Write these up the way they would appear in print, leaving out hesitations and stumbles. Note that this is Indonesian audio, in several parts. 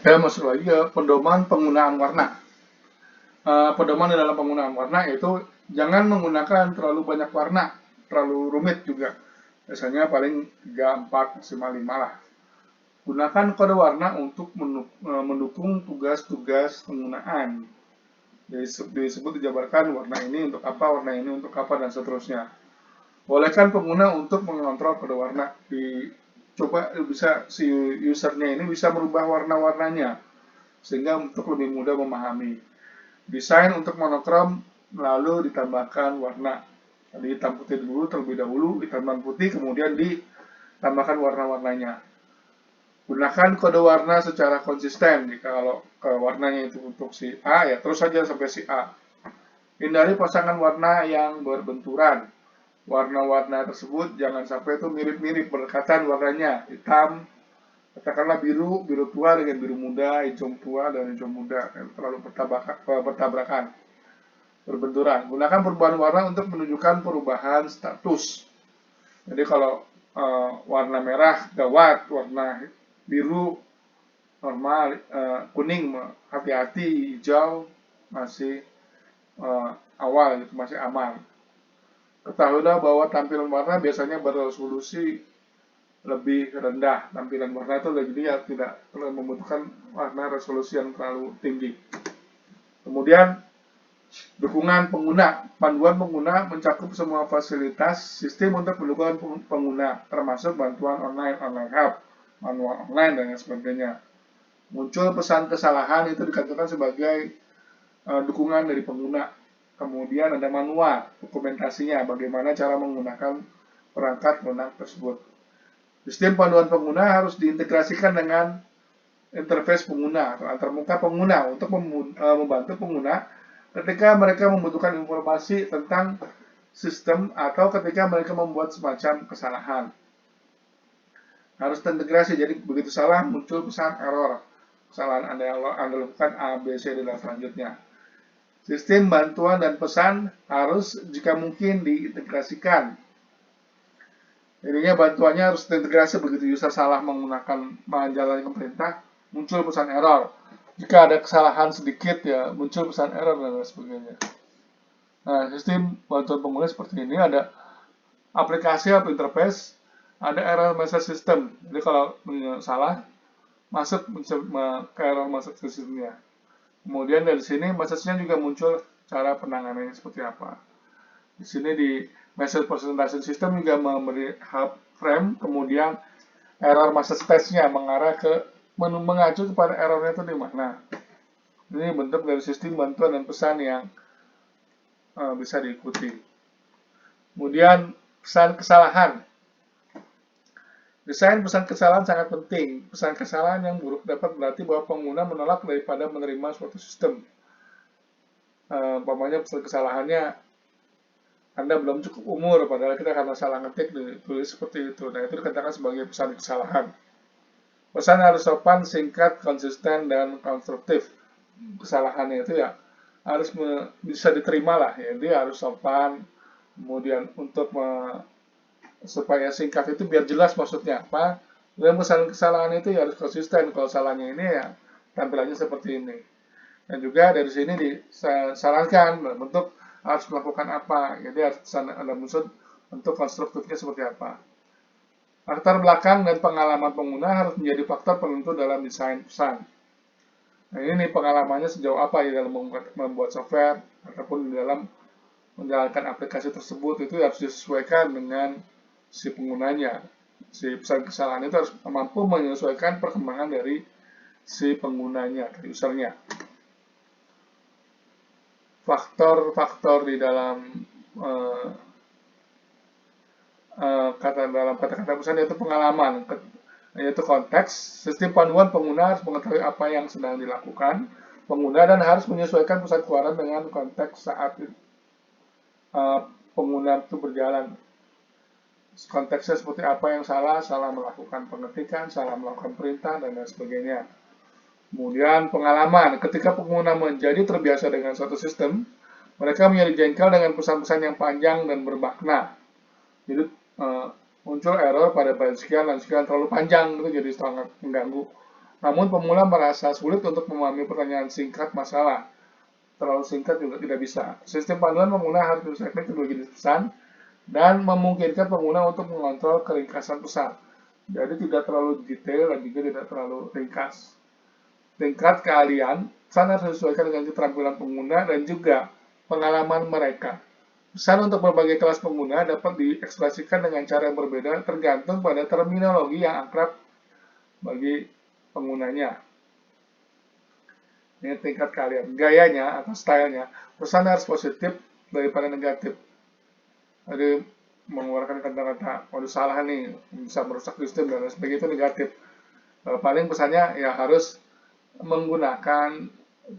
Saya masuk lagi ke pedoman penggunaan warna. Pedoman dalam penggunaan warna yaitu jangan menggunakan terlalu banyak warna, terlalu rumit juga. Biasanya paling 3, 4, maksimal 5 lah. Gunakan kode warna untuk mendukung tugas-tugas penggunaan. Disebut dijabarkan warna ini untuk apa, warna ini untuk apa, dan seterusnya. Bolehkan pengguna untuk mengontrol kode warna. Coba bisa si usernya ini bisa merubah warna-warnanya sehingga untuk lebih mudah memahami. Desain untuk monokrom lalu ditambahkan warna. Jadi hitam putih dulu terlebih dahulu, ditambah putih kemudian ditambahkan warna-warnanya. Gunakan kode warna secara konsisten. Jika kalau warnanya itu untuk si A ya terus saja sampai si A. Hindari pasangan warna yang berbenturan. Warna-warna tersebut jangan sampai itu mirip-mirip berdekatan warnanya. Hitam, katakanlah biru, biru tua dengan biru muda, hijau tua dan hijau muda, terlalu bertabrakan, berbenturan. Gunakan perubahan warna untuk menunjukkan perubahan status. Jadi kalau warna merah gawat, warna biru normal, kuning hati-hati, hijau masih awal, gitu, masih aman. Ketahuilah bahwa tampilan warna biasanya beresolusi lebih rendah. Tampilan warna itu jadi tidak membutuhkan warna resolusi yang terlalu tinggi. Kemudian dukungan pengguna. Panduan pengguna mencakup semua fasilitas sistem untuk mendukung pengguna, termasuk bantuan online, online hub, manual online, dan sebagainya. Muncul pesan kesalahan itu dikatakan sebagai dukungan dari pengguna. Kemudian ada manual, dokumentasinya, bagaimana cara menggunakan perangkat lunak tersebut. Sistem panduan pengguna harus diintegrasikan dengan interface pengguna atau antarmuka pengguna untuk membantu pengguna ketika mereka membutuhkan informasi tentang sistem atau ketika mereka membuat semacam kesalahan. Harus terintegrasi, jadi begitu salah muncul pesan error. Kesalahan Anda lakukan A, B, C, dan selanjutnya. Sistem bantuan dan pesan harus jika mungkin diintegrasikan. Jadinya bantuannya harus terintegrasi begitu user salah menggunakan menjalankan perintah, muncul pesan error. Jika ada kesalahan sedikit ya muncul pesan error dan sebagainya. Nah, sistem bantuan pengguna seperti ini ada aplikasi atau interface, ada error message system. Jadi kalau salah masuk ke error message systemnya. Kemudian dari sini message-nya juga muncul cara penanganannya seperti apa. Di sini di message presentation system juga memberi hub frame, kemudian error message test-nya mengarah ke mengacu kepada errornya itu di mana. Ini bentuk dari sistem bantuan dan pesan yang bisa diikuti. Kemudian pesan kesalahan. Desain pesan kesalahan sangat penting. Pesan kesalahan yang buruk dapat berarti bahwa pengguna menolak daripada menerima suatu sistem. Umpamanya pesan kesalahannya Anda belum cukup umur, padahal kita karena salah ngetik ditulis seperti itu. Nah, itu dikatakan sebagai pesan kesalahan. Pesan harus sopan, singkat, konsisten, dan konstruktif. Kesalahannya itu ya harus bisa diterima lah. Ya. Dia harus sopan, kemudian untuk supaya singkat itu biar jelas maksudnya apa. Dan pesan kesalahan itu ya harus konsisten. Kalau salahnya ini ya tampilannya seperti ini. Dan juga dari sini disarankan bentuk harus melakukan apa. Jadi harus ada maksud untuk konstruktifnya seperti apa. Latar belakang dan pengalaman pengguna harus menjadi faktor penentu dalam desain pesan. Nah, ini pengalamannya sejauh apa di dalam membuat software ataupun di dalam menjalankan aplikasi tersebut itu harus disesuaikan dengan si penggunanya. Si pesan kesalahan itu harus mampu menyesuaikan perkembangan dari si penggunanya, dari usernya. Faktor-faktor di dalam kata-kata pesan yaitu pengalaman, yaitu konteks. Sistem panduan pengguna harus mengetahui apa yang sedang dilakukan pengguna dan harus menyesuaikan pesan keluaran dengan konteks saat pengguna itu berjalan. Konteksnya seperti apa yang salah melakukan pengetikan, salah melakukan perintah, dan lain sebagainya. Kemudian pengalaman, ketika pengguna menjadi terbiasa dengan suatu sistem, mereka menjadi jengkel dengan pesan-pesan yang panjang dan bermakna. Jadi muncul error pada bagian sekian dan sekian terlalu panjang itu jadi sangat mengganggu. Namun pemula merasa sulit untuk memahami pertanyaan singkat masalah. Terlalu singkat juga tidak bisa. Sistem panduan pengguna harus disesuaikan kedua jenis pesan dan memungkinkan pengguna untuk mengontrol keringkasan pesan. Jadi tidak terlalu detail dan juga tidak terlalu ringkas. Tingkat keahlian pesan harus disesuaikan dengan keterampilan pengguna dan juga pengalaman mereka. Pesan untuk berbagai kelas pengguna dapat diekspresikan dengan cara yang berbeda tergantung pada terminologi yang akrab bagi penggunanya. Ini tingkat keahlian. Gayanya atau stylenya, pesan harus positif daripada negatif. Jadi mengeluarkan kata-kata, waduh salah nih, bisa merusak sistem dan sebagainya, itu negatif. Paling pesannya ya harus menggunakan,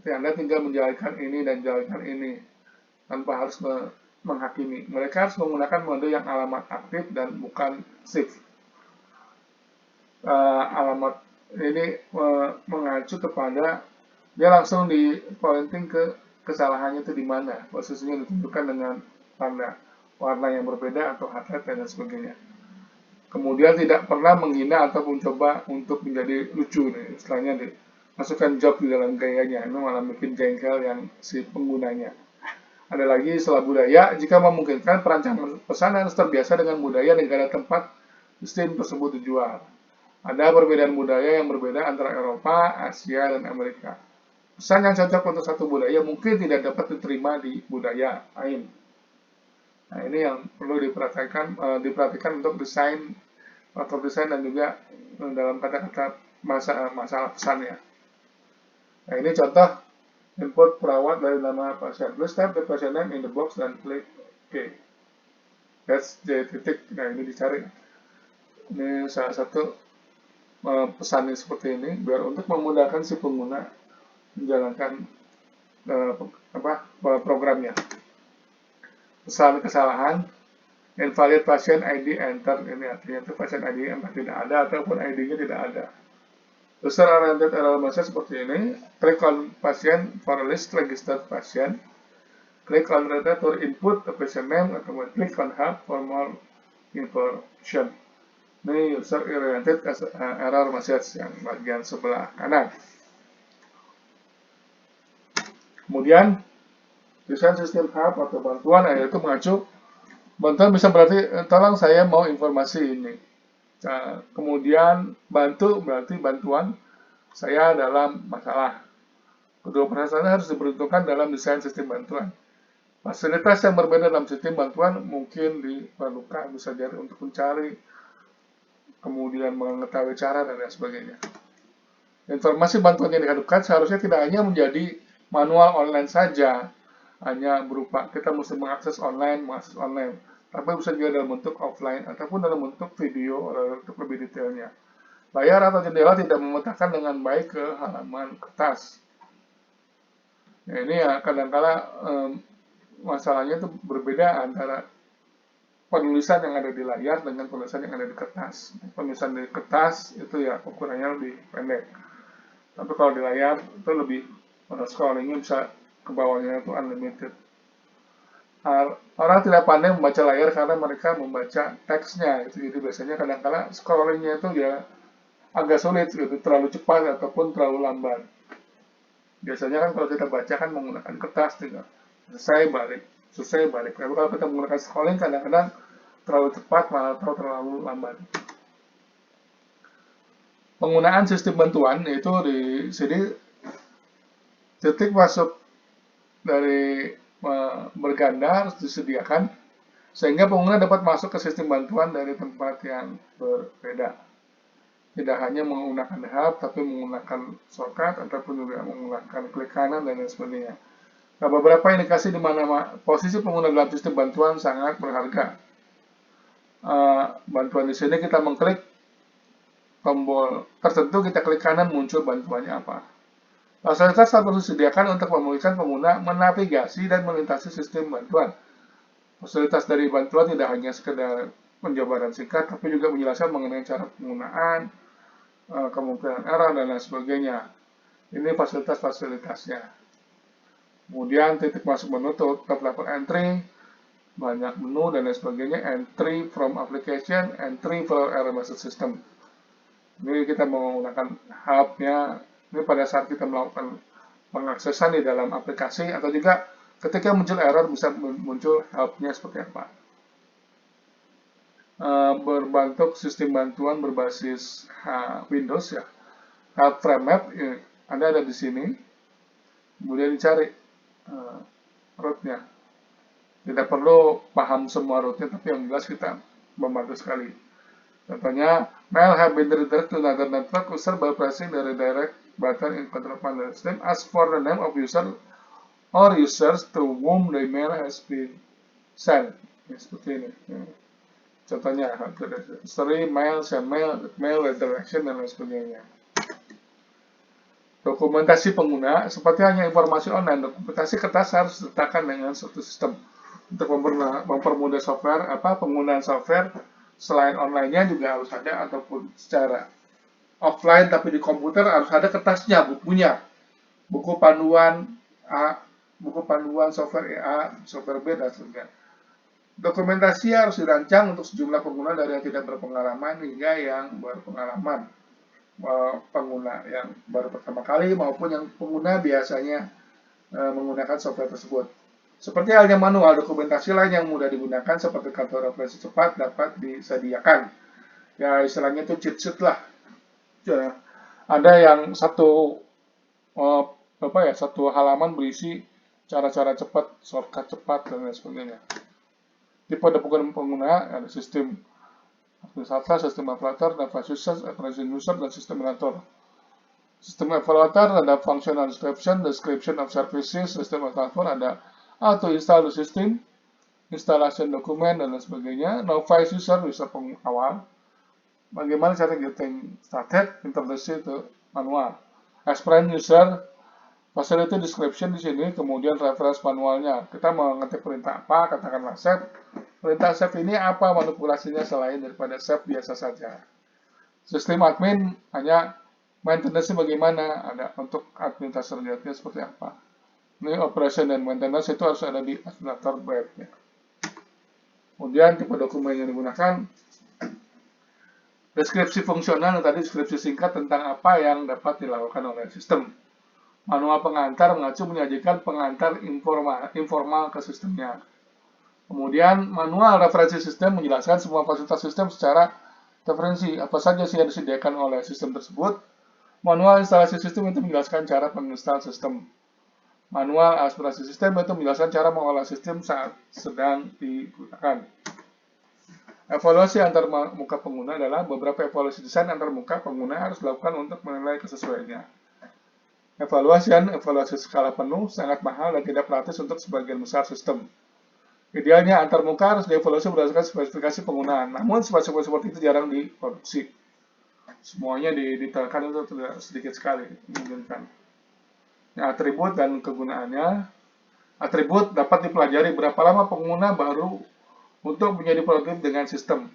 Anda tinggal menjalankan ini dan jalankan ini, tanpa harus menghakimi. Mereka harus menggunakan mode yang alamat aktif dan bukan shift. Alamat ini mengacu kepada dia langsung di pointing ke kesalahannya itu di mana, posisinya ditunjukkan dengan tanda warna yang berbeda atau highlight dan sebagainya. Kemudian tidak pernah menghina ataupun coba untuk menjadi lucu nih, istilahnya masukkan joke di dalam gayanya, itu malah bikin jengkel yang si penggunanya. Ada lagi istilah budaya, jika memungkinkan perancangan pesan harus terbiasa dengan budaya negara tempat sistem tersebut dijual. Ada perbedaan budaya yang berbeda antara Eropa, Asia, dan Amerika. Pesan yang cocok untuk satu budaya mungkin tidak dapat diterima di budaya lain. Nah, ini yang perlu diperhatikan untuk desain atau desain dan juga dalam kata-kata masalah pesannya. Nah, ini contoh input perawat dari nama pasien. Please type the patient name in the box dan klik OK. That's J titik. Nah, ini dicari. Ini salah satu pesannya seperti ini, biar untuk memudahkan si pengguna menjalankan programnya. Pesan kesalahan, invalid patient ID enter, ini artinya itu patient ID yang tidak ada ataupun ID-nya tidak ada. User oriented error message seperti ini, click on patient for list registered patient, click on data to input the patient name, atau click on help for more information. Ini user oriented error message yang bagian sebelah kanan. Kemudian desain sistem hub atau bantuan, yaitu mengacu bantuan bisa berarti tolong saya mau informasi ini. Nah, kemudian bantu berarti bantuan saya dalam masalah. Kedua perasaan harus diperhitungkan dalam desain sistem bantuan. Fasilitas yang berbeda dalam sistem bantuan mungkin diperlukan, bisa jadi untuk mencari, kemudian mengetahui cara dan lain sebagainya. Informasi bantuan yang dihadapkan seharusnya tidak hanya menjadi manual online saja, hanya berupa kita mesti mengakses online, tapi bisa juga dalam bentuk offline ataupun dalam bentuk video atau bentuk lebih detailnya. Layar atau jendela tidak memetakan dengan baik ke halaman kertas. Nah, ini ya kadang-kala masalahnya itu berbeda antara penulisan yang ada di layar dengan penulisan yang ada di kertas. Penulisan di kertas itu ya ukurannya lebih pendek. Tapi kalau di layar itu lebih scrollingnya bisa ke bawahnya itu unlimited. Orang tidak pandai membaca layar karena mereka membaca teksnya. Jadi biasanya kadang-kala scrollingnya itu ya agak sulit, gitu, terlalu cepat ataupun terlalu lambat. Biasanya kan kalau kita baca kan menggunakan kertas juga. Selesai balik. Tapi kalau kita menggunakan scrolling kadang-kadang terlalu cepat malah terlalu lambat. Penggunaan sistem bantuan yaitu di sini titik masuk dari berganda harus disediakan sehingga pengguna dapat masuk ke sistem bantuan dari tempat yang berbeda. Tidak hanya menggunakan hub, tapi menggunakan shortcut ataupun juga menggunakan klik kanan dan lain sebagainya. Nah, beberapa indikasi di mana posisi pengguna dalam sistem bantuan sangat berharga. Bantuan di sini kita mengklik tombol tertentu, kita klik kanan muncul bantuannya apa. Fasilitas harus disediakan untuk memungkinkan pengguna menavigasi dan melintasi sistem bantuan. Fasilitas dari bantuan tidak hanya sekedar penjabaran singkat, tapi juga menjelaskan mengenai cara penggunaan, kemungkinan error, dan lain sebagainya. Ini fasilitas-fasilitasnya. Kemudian titik masuk menu, top level entry, banyak menu, dan lain sebagainya. Entry from application, entry for error message system. Ini kita menggunakan hub-nya, ini pada saat kita melakukan pengaksesan di dalam aplikasi, atau juga ketika muncul error bisa muncul hub-nya seperti apa. Berbentuk sistem bantuan berbasis Windows ya. Hub frame map, Anda ada di sini, kemudian dicari root-nya. Tidak perlu paham semua root-nya, tapi yang jelas kita membantu sekali. Contohnya, mail have been redirected to another network user by pressing the redirect button in control panel system. Ask for the name of user or users to whom the email has been sent. Seperti ini. Contohnya, history, mail, send mail, mail redirection, dan lain sebagainya. Dokumentasi pengguna, seperti hanya informasi online, dokumentasi kertas harus diletakkan dengan suatu sistem untuk mempermudah software, penggunaan software selain online-nya juga harus ada, ataupun secara offline tapi di komputer harus ada kertasnya, bukunya, buku panduan A, buku panduan software A, software B, dan sebagainya. Dokumentasi harus dirancang untuk sejumlah pengguna dari yang tidak berpengalaman hingga yang berpengalaman. Pengguna yang baru pertama kali maupun yang pengguna biasanya menggunakan software tersebut. Seperti halnya manual, dokumentasi lain yang mudah digunakan seperti kartu referensi cepat dapat disediakan. Ya istilahnya itu cheat sheet lah. Ya, ada yang satu halaman berisi cara-cara cepat, shortcut cepat, dan lain sebagainya. Tipe dokumen pengguna ada sistem administrator, sistem evaluator, device user, operation user, dan sistem monitor. Sistem evaluator ada functional description of services, sistem evaluator ada auto install the system, installation dokumen, dan lain sebagainya. Novice user awal. Bagaimana cara getting started, introduce to manual. Experienced user, facility description di sini, kemudian reference manualnya. Kita mau ngetik perintah apa, katakanlah save. Perintah save ini apa manipulasinya selain daripada save biasa saja. Sistem admin hanya maintenance bagaimana, ada untuk administrasi terlihatnya seperti apa. Ini operation dan maintenance itu harus ada di administrator webnya. Kemudian tipe dokumen yang digunakan, deskripsi fungsional, tadi deskripsi singkat tentang apa yang dapat dilakukan oleh sistem. Manual pengantar mengacu menyajikan pengantar informal ke sistemnya. Kemudian manual referensi sistem menjelaskan semua fasilitas sistem secara referensi, apa saja sih yang disediakan oleh sistem tersebut. Manual instalasi sistem itu menjelaskan cara menginstal sistem. Manual administrasi sistem itu menjelaskan cara mengolah sistem saat sedang digunakan. Evaluasi antar muka pengguna adalah beberapa evaluasi desain antar muka pengguna harus dilakukan untuk menilai kesesuaiannya. Evaluasi skala penuh sangat mahal dan tidak praktis untuk sebagian besar sistem. Idealnya antar muka harus dievaluasi berdasarkan spesifikasi penggunaan, namun spesifikasi seperti itu jarang diproduksi. Semuanya didetailkan itu sedikit sekali memungkinkan. Nah, atribut dan kegunaannya. Atribut dapat dipelajari berapa lama pengguna baru untuk menjadi produktif dengan sistem.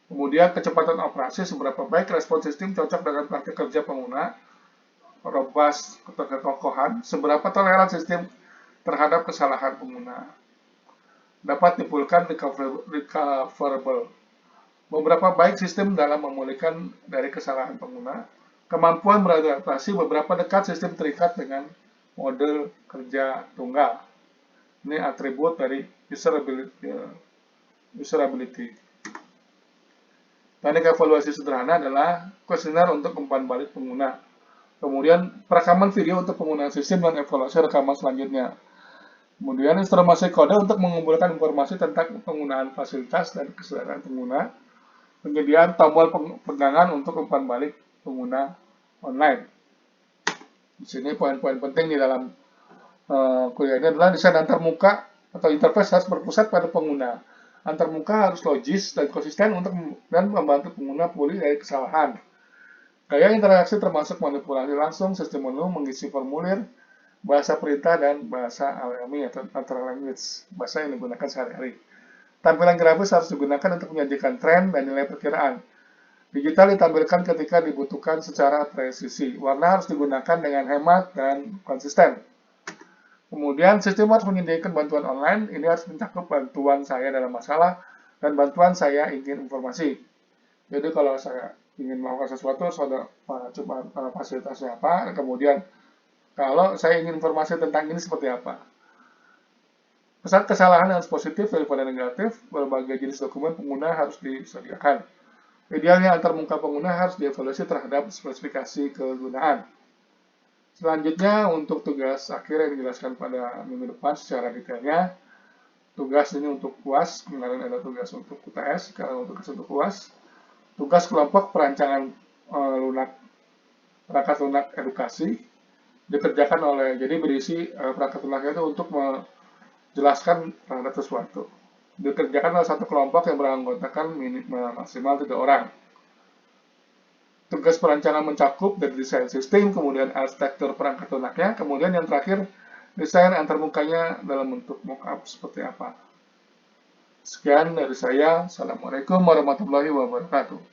Kemudian kecepatan operasi, seberapa baik respon sistem cocok dengan praktik kerja pengguna. Robust kekokohan, seberapa toleran sistem terhadap kesalahan pengguna. Dapat dipulihkan recoverable. Beberapa baik sistem dalam memulihkan dari kesalahan pengguna. Kemampuan beradaptasi, beberapa dekat sistem terikat dengan model kerja tunggal. Ini atribut dari userability. Teknik evaluasi sederhana adalah kuesioner untuk umpan balik pengguna. Kemudian perekaman video untuk penggunaan sistem dan evaluasi rekaman selanjutnya. Kemudian instruksi kode untuk mengumpulkan informasi tentang penggunaan fasilitas dan kesadaran pengguna. Penyediaan tombol pegangan untuk umpan balik pengguna online. Di sini poin-poin penting di dalam kuliah ini adalah desain antarmuka atau interface harus berpusat pada pengguna. Antarmuka harus logis dan konsisten untuk membantu pengguna pulih dari kesalahan. Gaya interaksi termasuk manipulasi langsung, sistem menu, mengisi formulir, bahasa perintah, dan bahasa alami atau natural language, bahasa yang digunakan sehari-hari. Tampilan grafis harus digunakan untuk menyajikan tren dan nilai perkiraan. Digital ditampilkan ketika dibutuhkan secara presisi. Warna harus digunakan dengan hemat dan konsisten. Kemudian sistem harus menyediakan bantuan online. Ini harus mencakup bantuan saya dalam masalah dan bantuan saya ingin informasi. Jadi kalau saya ingin melakukan sesuatu harus ada fasilitasnya apa, kemudian kalau saya ingin informasi tentang ini seperti apa. Pesan kesalahan harus positif daripada negatif, berbagai jenis dokumen pengguna harus disediakan. Idealnya antar muka pengguna harus dievaluasi terhadap spesifikasi kegunaan. Selanjutnya, untuk tugas akhir yang dijelaskan pada minggu depan secara detailnya, tugas ini untuk UAS, kemarin ada tugas untuk UTS, sekarang untuk tugas untuk UAS. Tugas kelompok perancangan perangkat lunak edukasi dikerjakan oleh, jadi berisi perangkat lunaknya itu untuk menjelaskan terhadap sesuatu. Dikerjakan oleh satu kelompok yang beranggotakan maksimal 3 orang. Tugas perancangan mencakup dari desain sistem, kemudian arsitektur perangkat lunaknya, kemudian yang terakhir desain antarmukanya dalam bentuk mockup seperti apa. Sekian dari saya. Assalamualaikum warahmatullahi wabarakatuh.